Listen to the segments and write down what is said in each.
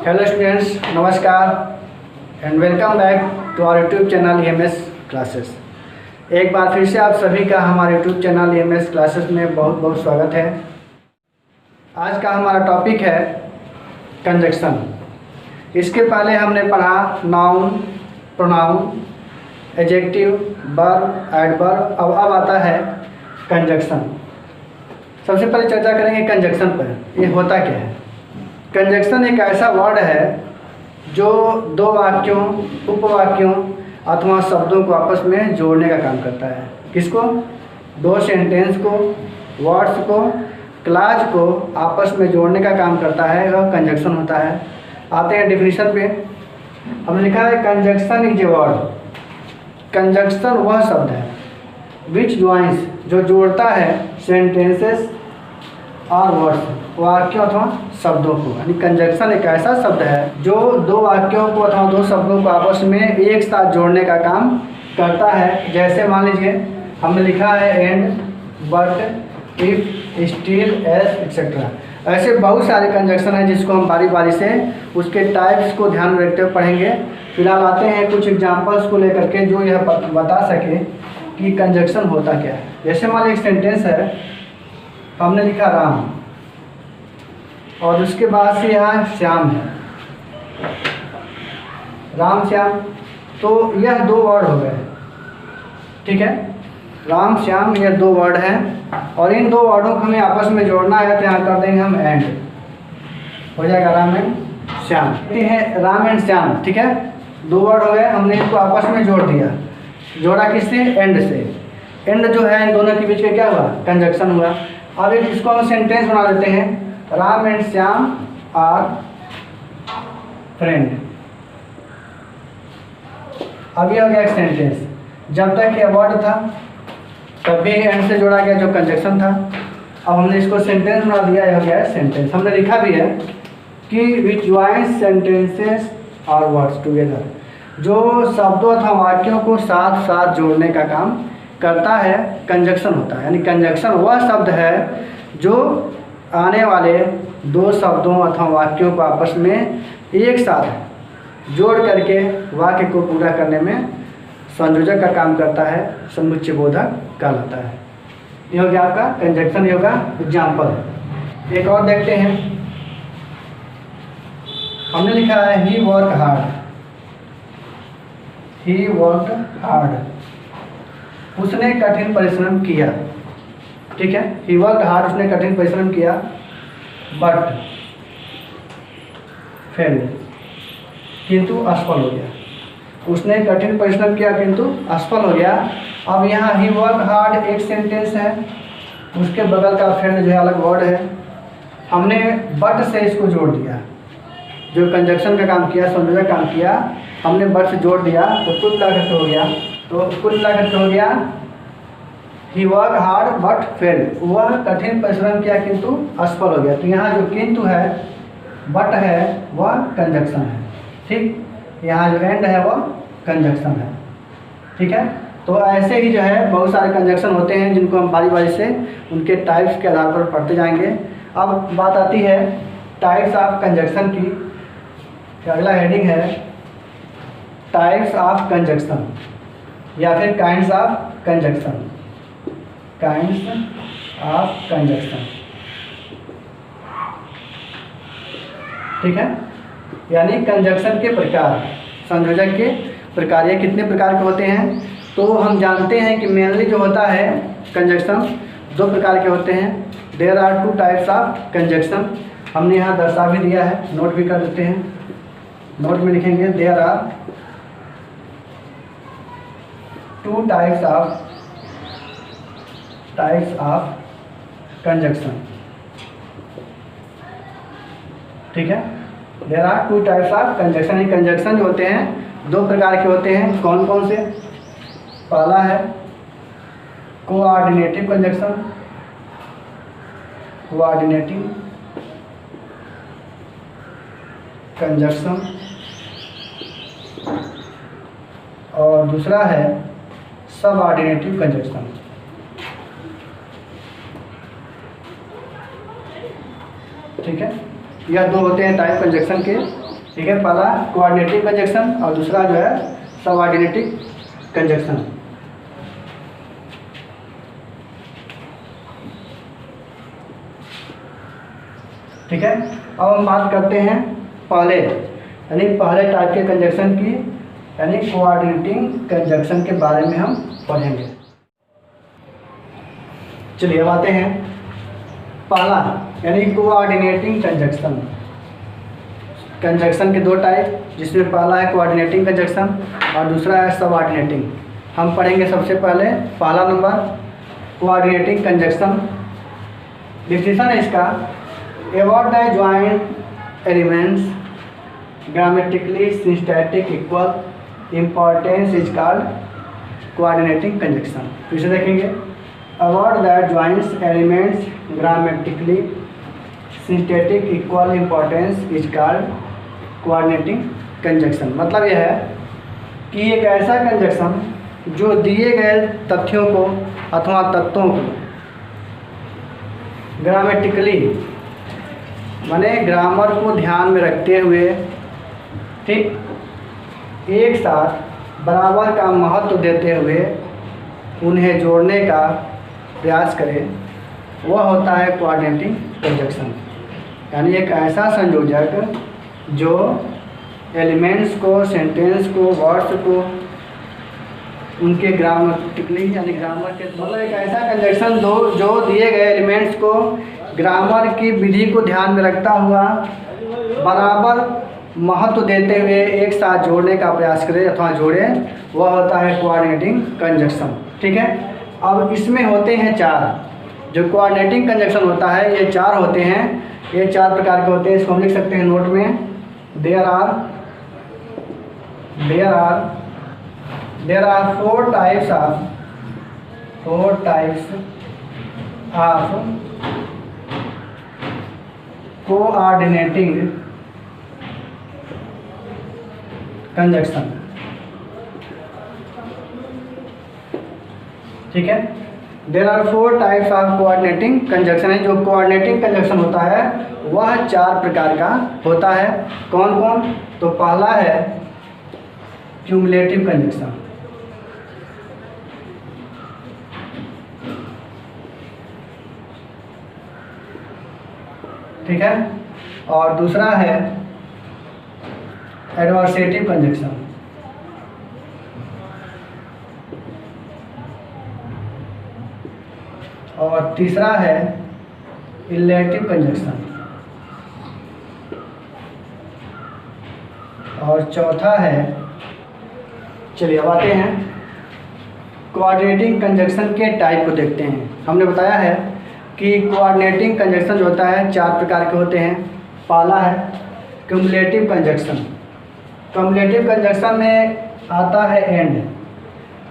Hello students, नमस्कार and welcome back to our YouTube channel EMS classes. एक बार फिर से आप सभी का हमारे यूट्यूब चैनल EMS क्लासेस में बहुत बहुत स्वागत है। आज का हमारा टॉपिक है कंजक्शन। इसके पहले हमने पढ़ा noun, pronoun, adjective, verb, adverb. अब आता है कंजक्शन। सबसे पहले चर्चा करेंगे कंजक्शन पर। ये होता क्या है? कंजक्शन एक ऐसा वर्ड है जो दो वाक्यों, उपवाक्यों अथवा शब्दों को आपस में जोड़ने का काम करता है। किसको? दो सेंटेंस को, वर्ड्स को, क्लाज को आपस में जोड़ने का काम करता है, वह कंजक्शन होता है। आते हैं डिफिनीशन पे। हमने लिखा है conjunction is a word. Conjunction वह शब्द है विच ज्वाइंस, जो जोड़ता है सेंटेंसेस और वर्ड्स, वाक्यों अथवा शब्दों को। यानी कंजक्शन एक ऐसा शब्द है जो दो वाक्यों को अथवा दो शब्दों को आपस में एक साथ जोड़ने का काम करता है। जैसे मान लीजिए हमने लिखा है and, but, if, still, S etcetera. ऐसे बहुत सारे कंजक्शन हैं जिसको हम बारी बारी से उसके टाइप्स को ध्यान में रखते हुए पढ़ेंगे। फिलहाल आते हैं कुछ एग्जाम्पल्स को लेकर के जो यह बता सके कि कंजक्शन होता क्या है। जैसे मान लीजिए एक सेंटेंस है, हमने लिखा राम और उसके बाद से यहाँ श्याम है, राम श्याम, तो यह दो वर्ड हो गए। ठीक है, राम श्याम यह दो वर्ड हैं और इन दो वर्डों को हमें आपस में जोड़ना है तो यहाँ कर देंगे हम एंड, हो जाएगा राम एंड श्याम। ये है राम एंड श्याम। ठीक है, दो वर्ड हो गए, हमने इनको आपस में जोड़ दिया। जोड़ा किससे? एंड से। एंड जो है इन दोनों के बीच में क्या हुआ? कंजक्शन हुआ। अब एक इसको हम सेंटेंस बना देते हैं, Ram and Shyam are friend. अब ये हो गया एक सेंटेंस। जब तक ये वर्ड था तब भी एंड से जोड़ा गया जो कंजक्शन था। अब हमने इसको सेंटेंस बना दिया, यह हो गया सेंटेंस। हमने लिखा भी है कि विच ज्वाइंस सेंटेंसेस और वर्ड्स टुगेदर, जो शब्दों अथवा वाक्यों को साथ साथ जोड़ने का काम करता है, कंजक्शन होता है। यानी कंजक्शन वह शब्द है जो आने वाले दो शब्दों अथवा वाक्यों को आपस में एक साथ जोड़ करके वाक्य को पूरा करने में संयोजक का काम करता है, समुच्चय बोधक कहलाता है। ये हो गया आपका कंजक्शन, ये होगा एग्जाम्पल। एक और देखते हैं, हमने लिखा है ही वर्क हार्ड, ही वर्क हार्ड, उसने कठिन परिश्रम किया। ठीक है, ही वर्क हार्ड, उसने कठिन परिश्रम किया, बट फेल, किंतु असफल हो गया। उसने कठिन परिश्रम किया किंतु असफल हो गया। अब यहाँ ही वर्क हार्ड एक सेंटेंस है, उसके बगल का फ्रेंड जो है अलग वर्ड है। हमने बट से इसको जोड़ दिया, जो कंजक्शन का काम किया, संयोजक काम किया, हमने बट से जोड़ दिया तो कुल मिलाकर हो गया। तो कुल मिलाकर हो गया ही वर्क हार्ड बट फेल, वह कठिन परिश्रम किया किंतु असफल हो गया। तो यहाँ जो किंतु है, बट है, वह कंजक्शन है। ठीक, यहाँ जो एंड है वह कंजक्शन है। ठीक है, तो ऐसे ही जो है बहुत सारे कंजक्शन होते हैं जिनको हम बारी बारी से उनके टाइप्स के आधार पर पढ़ते जाएंगे। अब बात आती है टाइप्स ऑफ कंजक्शन की। अगला हेडिंग है टाइप्स ऑफ कंजक्शन या फिर kinds of conjunction. Kinds of conjunction. ठीक है, यानी कंजक्शन के प्रकार, संयोजक के प्रकार। ये कितने प्रकार के होते हैं? तो हम जानते हैं कि मेनली जो होता है कंजक्शन दो प्रकार के होते हैं। There are two types of conjunction. हमने यहाँ दर्शा भी दिया है, नोट भी कर देते हैं। नोट में लिखेंगे there are two types of conjunction. ठीक है, there are two types of conjunction. Conjunction जो होते हैं दो प्रकार के होते हैं। कौन कौन से? पहला है कोऑर्डिनेटिव कंजक्शन, कोऑर्डिनेटिव कंजक्शन, और दूसरा है सबऑर्डिनेटिव कंजक्शन। ठीक है, यह दो होते हैं टाइप कंजक्शन के। ठीक है, पहला कोऑर्डिनेटिंग कंजक्शन और दूसरा जो है सबऑर्डिनेटिंग कंजक्शन। ठीक है, अब हम बात करते हैं पहले टाइप के कंजक्शन की, यानी कोऑर्डिनेटिंग कंजक्शन के बारे में हम पढ़ेंगे। चलिए अब आते हैं पहला यानी कोऑर्डिनेटिंग कंजक्शन। कंजक्शन के दो टाइप, जिसमें पहला है कोऑर्डिनेटिंग कंजक्शन और दूसरा है सबऑर्डिनेटिंग। हम पढ़ेंगे सबसे पहले पहला नंबर कोऑर्डिनेटिंग कंजक्शन। डिफिनेशन है इसका, about the joint elements grammatically syntactic equal importance is called coordinating conjunction। फिर से देखेंगे, about the joint elements grammatically syntactic equal importance is called coordinating conjunction। मतलब यह है कि एक ऐसा कंजक्शन जो दिए गए तथ्यों को अथवा तत्वों को ग्रामेटिकली माने ग्रामर को ध्यान में रखते हुए ठीक एक साथ बराबर का महत्व देते हुए उन्हें जोड़ने का प्रयास करें, वह होता है कोऑर्डिनेटिंग कंजक्शन। यानी एक ऐसा संयोजक जो एलिमेंट्स को, सेंटेंस को, वर्ड्स को उनके ग्रामेटिकली यानी ग्रामर के मतलब एक ऐसा कंजक्शन जो दिए गए एलिमेंट्स को ग्रामर की विधि को ध्यान में रखता हुआ बराबर महत्व देते हुए एक साथ जोड़ने का प्रयास करे अथवा जोड़े, वह होता है कोऑर्डिनेटिंग कंजक्शन। ठीक है, अब इसमें होते हैं चार। जो कोऑर्डिनेटिंग कंजक्शन होता है ये चार होते हैं, ये चार प्रकार के होते हैं। इसको हम लिख सकते हैं नोट में, there are four types of coordinating conjunction. ठीक है, there are four types of coordinating conjunction है। जो कोऑर्डिनेटिंग कंजक्शन होता है वह चार प्रकार का होता है। कौन कौन? तो पहला है क्यूमुलेटिव कंजक्शन। ठीक है, और दूसरा है एडवर्सेटिव कंजक्शन। और तीसरा है इलेटिव कंजक्शन। और चौथा है, चलिए अब आते हैं कोऑर्डिनेटिंग कंजक्शन के टाइप को देखते हैं। हमने बताया है कि कोऑर्डिनेटिंग कंजक्शन जो होता है चार प्रकार के होते हैं। पहला है क्यूमुलेटिव कंजक्शन। क्यूमुलेटिव कंजक्शन में आता है एंड।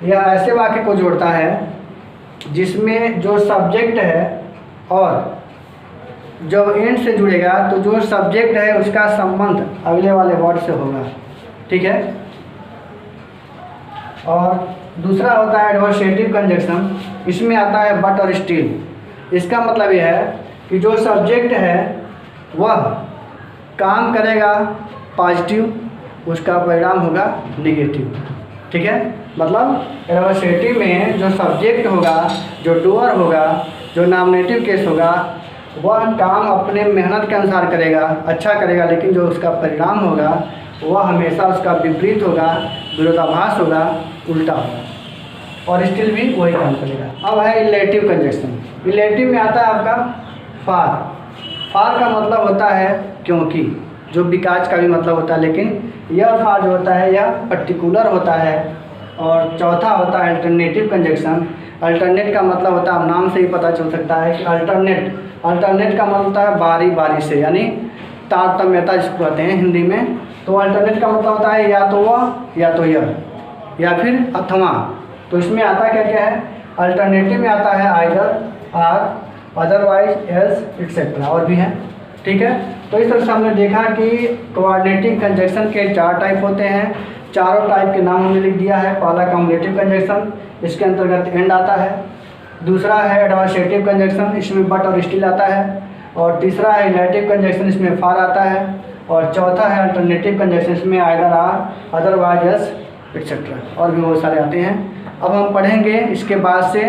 यह ऐसे वाक्य को जोड़ता है जिसमें जो सब्जेक्ट है और जब एंड से जुड़ेगा तो जो सब्जेक्ट है उसका संबंध अगले वाले वर्ड से होगा। ठीक है, और दूसरा होता है एडवर्सेटिव कंजक्शन। इसमें आता है बट और स्टिल। इसका मतलब यह है कि जो सब्जेक्ट है वह काम करेगा पॉजिटिव, उसका परिणाम होगा निगेटिव। ठीक है, मतलब एडवर्सेटिव में जो सब्जेक्ट होगा, जो डूअर होगा, जो नॉमिनेटिव केस होगा, वह काम अपने मेहनत के अनुसार करेगा, अच्छा करेगा, लेकिन जो उसका परिणाम होगा वह हमेशा उसका विपरीत होगा, विरोधाभास होगा, उल्टा होगा, और स्टिल भी वही काम करेगा। अब है इलेटिव कंजक्शन। इलेटिव में आता है आपका फार। फार का मतलब होता है क्योंकि, जो बिकाज का भी मतलब होता है, लेकिन यह फार जो होता है यह पर्टिकुलर होता है। और चौथा होता है अल्टरनेटिव कंजक्शन। अल्टरनेट का मतलब होता है, नाम से ही पता चल सकता है कि अल्टरनेट का मतलब होता है बारी बारी से, यानी तारतम्यता जिसको कहते हैं हिंदी में। तो अल्टरनेट का मतलब होता है या तो वह या तो यह या फिर अथवा। तो इसमें आता क्या क्या है? अल्टरनेटिव में आता है either, or, otherwise, else, etcetera, और भी हैं। ठीक है, तो इस तरह से हमने देखा कि कोऑर्डिनेटिंग कंजक्शन के चार टाइप होते हैं। चारों टाइप के नाम हमने लिख दिया है। पहला क्यूमुलेटिव कंजक्शन, इसके अंतर्गत एंड आता है। दूसरा है एडवर्सेटिव कंजक्शन, इसमें बट और स्टिल आता है। और तीसरा है इलेटिव कंजक्शन, इसमें फार आता है। और चौथा है अल्टरनेटिव कंजक्शन, इसमें either or, otherwise yes, etcetera, और भी बहुत सारे आते हैं। अब हम पढ़ेंगे इसके बाद से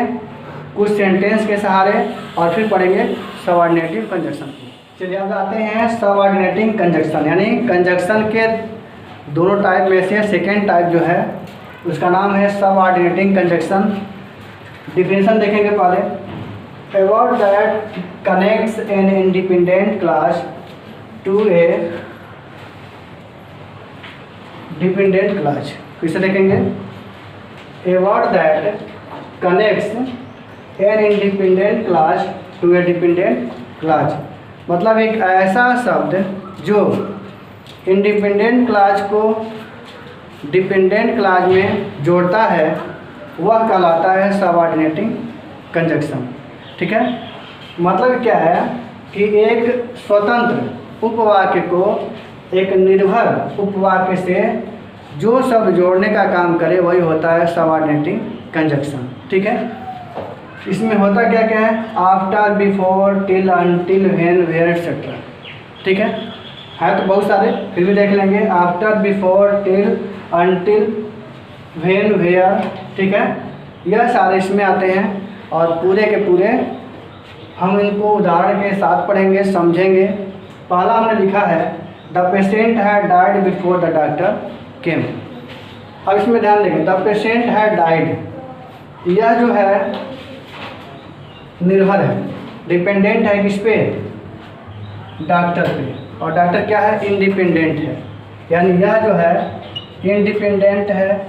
कुछ सेंटेंस के सहारे और फिर पढ़ेंगे सबऑर्डिनेटिव कंजक्शन। चलिए अब आते हैं सबऑर्डिनेटिंग कंजक्शन, यानी कंजक्शन के दोनों टाइप में से सेकेंड टाइप जो है उसका नाम है सबऑर्डिनेटिंग कंजक्शन। डिफिनेशन देखेंगे पहले। A word that connects an independent class to a dependent class। किसे देखेंगे? A word that connects an independent class to a dependent class, मतलब एक ऐसा शब्द जो इंडिपेंडेंट क्लास को डिपेंडेंट क्लास में जोड़ता है वह कहलाता है सबऑर्डिनेटिंग कंजक्शन। ठीक है, मतलब क्या है कि एक स्वतंत्र उपवाक्य को एक निर्भर उपवाक्य से जो शब्द जोड़ने का काम करे वही होता है सबऑर्डिनेटिंग कंजक्शन। ठीक है, इसमें होता क्या क्या है? After, before, till, until, when, where, etcetera. ठीक है तो बहुत सारे, फिर भी देख लेंगे। After, before, till, until, when, where. ठीक है, यह सारे इसमें आते हैं और पूरे के पूरे हम इनको उदाहरण के साथ पढ़ेंगे, समझेंगे। पहला हमने लिखा है the patient had died before the doctor केम। अब इसमें ध्यान देंगे, द पेशेंट हैड डाइड, यह जो है निर्भर है, डिपेंडेंट है किस पे? डॉक्टर पे, और डॉक्टर क्या है? इंडिपेंडेंट है, यानी यह जो है इंडिपेंडेंट है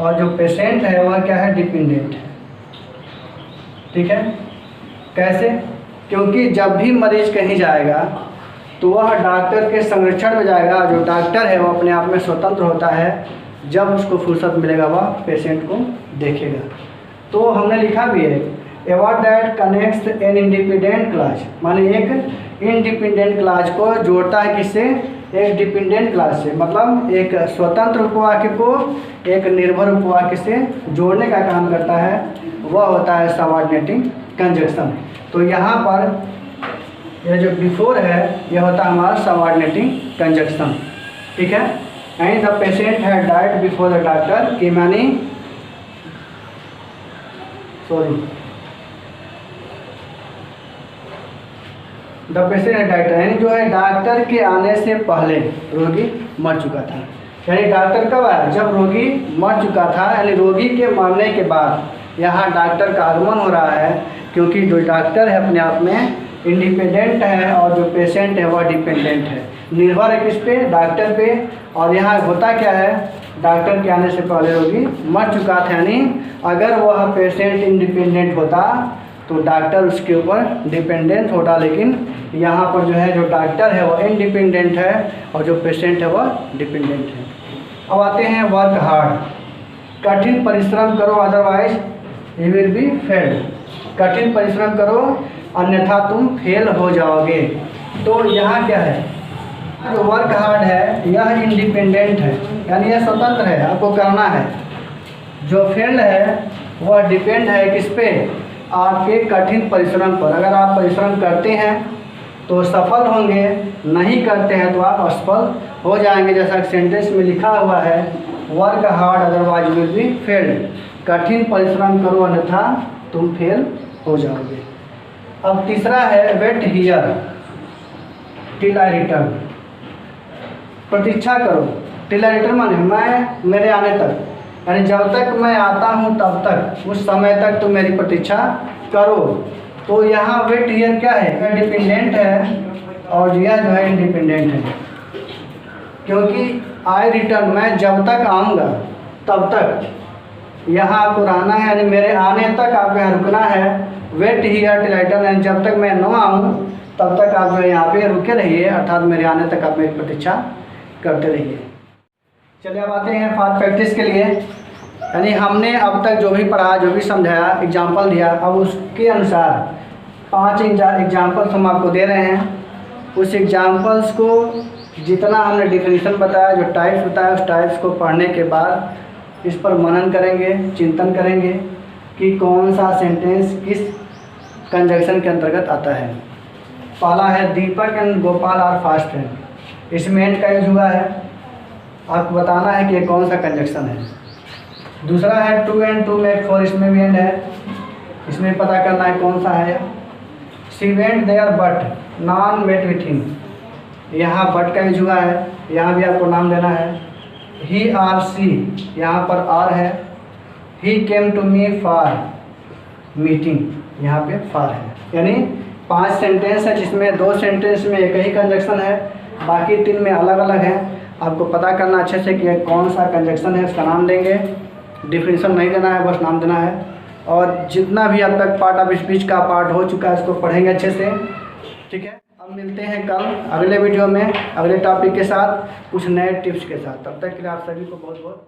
और जो पेशेंट है वह क्या है? डिपेंडेंट है। ठीक है, कैसे? क्योंकि जब भी मरीज कहीं जाएगा तो वह डॉक्टर के संरक्षण में जाएगा। जो डॉक्टर है वो अपने आप में स्वतंत्र होता है, जब उसको फुर्सत मिलेगा वह पेशेंट को देखेगा। तो हमने लिखा भी है a word that connects an independent class, माने एक इंडिपेंडेंट क्लास को जोड़ता है किससे? एक डिपेंडेंट क्लास से, मतलब एक स्वतंत्र उपवाक्य को एक निर्भर उपवाक्य से जोड़ने का काम करता है, वह होता है सबऑर्डिनेटिंग कंजक्शन। तो यहाँ पर यह जो बिफोर है यह होता है हमारा सबऑर्डिनेटिंग कंजक्शन। ठीक है, and the patient had died before the doctor की, मानी द पेशेंट हैड डाइड, यानी जो है डॉक्टर के आने से पहले रोगी मर चुका था। यानी डॉक्टर कब आया? जब रोगी मर चुका था, यानी रोगी के मरने के बाद यहाँ डॉक्टर का आगमन हो रहा है, क्योंकि जो डॉक्टर है अपने आप में इंडिपेंडेंट है और जो पेशेंट है वह डिपेंडेंट है, निर्भर है किस पे? डॉक्टर पे। और यहाँ होता क्या है? डॉक्टर के आने से पहले रोगी मर चुका था, यानी अगर वह पेशेंट इंडिपेंडेंट होता तो डॉक्टर उसके ऊपर डिपेंडेंट होता, लेकिन यहाँ पर जो है जो डॉक्टर है वह इंडिपेंडेंट है और जो पेशेंट है वह डिपेंडेंट है। अब आते हैं वर्क हार्ड, कठिन परिश्रम करो otherwise you will be fail. कठिन परिश्रम करो अन्यथा तुम फेल हो जाओगे। तो यहाँ क्या है? जो वर्क हार्ड है यह इंडिपेंडेंट है, यानी यह स्वतंत्र है, आपको करना है। जो फेल है वह डिपेंड है किस पे? आपके कठिन परिश्रम पर। अगर आप परिश्रम करते हैं तो सफल होंगे, नहीं करते हैं तो आप असफल हो जाएंगे। जैसा सेंटेंस में लिखा हुआ है work hard otherwise will be failed, कठिन परिश्रम करो अन्यथा तुम फेल हो जाओगे। अब तीसरा है wait here till I return, प्रतीक्षा करो। टिल आई रिटर्न माने मैं मेरे आने तक, यानी जब तक मैं आता हूँ तब तक, उस समय तक तुम मेरी प्रतीक्षा करो। तो यहाँ वेट हियर क्या है? यह डिपेंडेंट है और यह जो है इंडिपेंडेंट है, क्योंकि आई रिटर्न मैं जब तक आऊँगा तब तक यहाँ आपको रहना है, यानी मेरे आने तक आपको यहाँ रुकना है। Wait here till I return, यानी जब तक मैं न आऊँ तब तक आप जो है यहाँ पे रुके रहिए, अर्थात मेरे आने तक आप मेरी प्रतीक्षा करते रहिए। चलिए अब आते हैं फास्ट प्रैक्टिस के लिए, यानी हमने अब तक जो भी पढ़ा, जो भी समझाया, एग्जाम्पल दिया, अब उसके अनुसार 5 एग्जाम्पल्स हम आपको दे रहे हैं। उस एग्जाम्पल्स को जितना हमने डिफिनीशन बताया, जो टाइप्स बताया, उस टाइप्स को पढ़ने के बाद इस पर मनन करेंगे, चिंतन करेंगे कि कौन सा सेंटेंस किस कंजक्शन के अंतर्गत आता है। पहला है Deepak and Gopal are fast friend. इसमें एंड का यूज हुआ है, आपको बताना है कि ये कौन सा कंजक्शन है। दूसरा है two and two make four, इसमें भी एंड है, इसमें पता करना है कौन सा है। She went there but none met with him, यहाँ बट का यूज हुआ है, यहाँ भी आपको नाम देना है। ही आर सी, यहाँ पर आर है। He came to me for meeting, यहाँ पे फॉर है। यानी 5 सेंटेंस है जिसमें 2 सेंटेंस में एक ही कंजक्शन है, बाकी 3 में अलग अलग है। आपको पता करना अच्छे से कि कौन सा कंजक्शन है, उसका नाम देंगे। डिफिनेशन नहीं देना है, बस नाम देना है। और जितना भी अब तक पार्ट ऑफ स्पीच का पार्ट हो चुका है उसको पढ़ेंगे अच्छे से, ठीक है। अब मिलते हैं कल अगले वीडियो में अगले टॉपिक के साथ, कुछ नए टिप्स के साथ। तब तक के लिए आप सभी को बहुत बहुत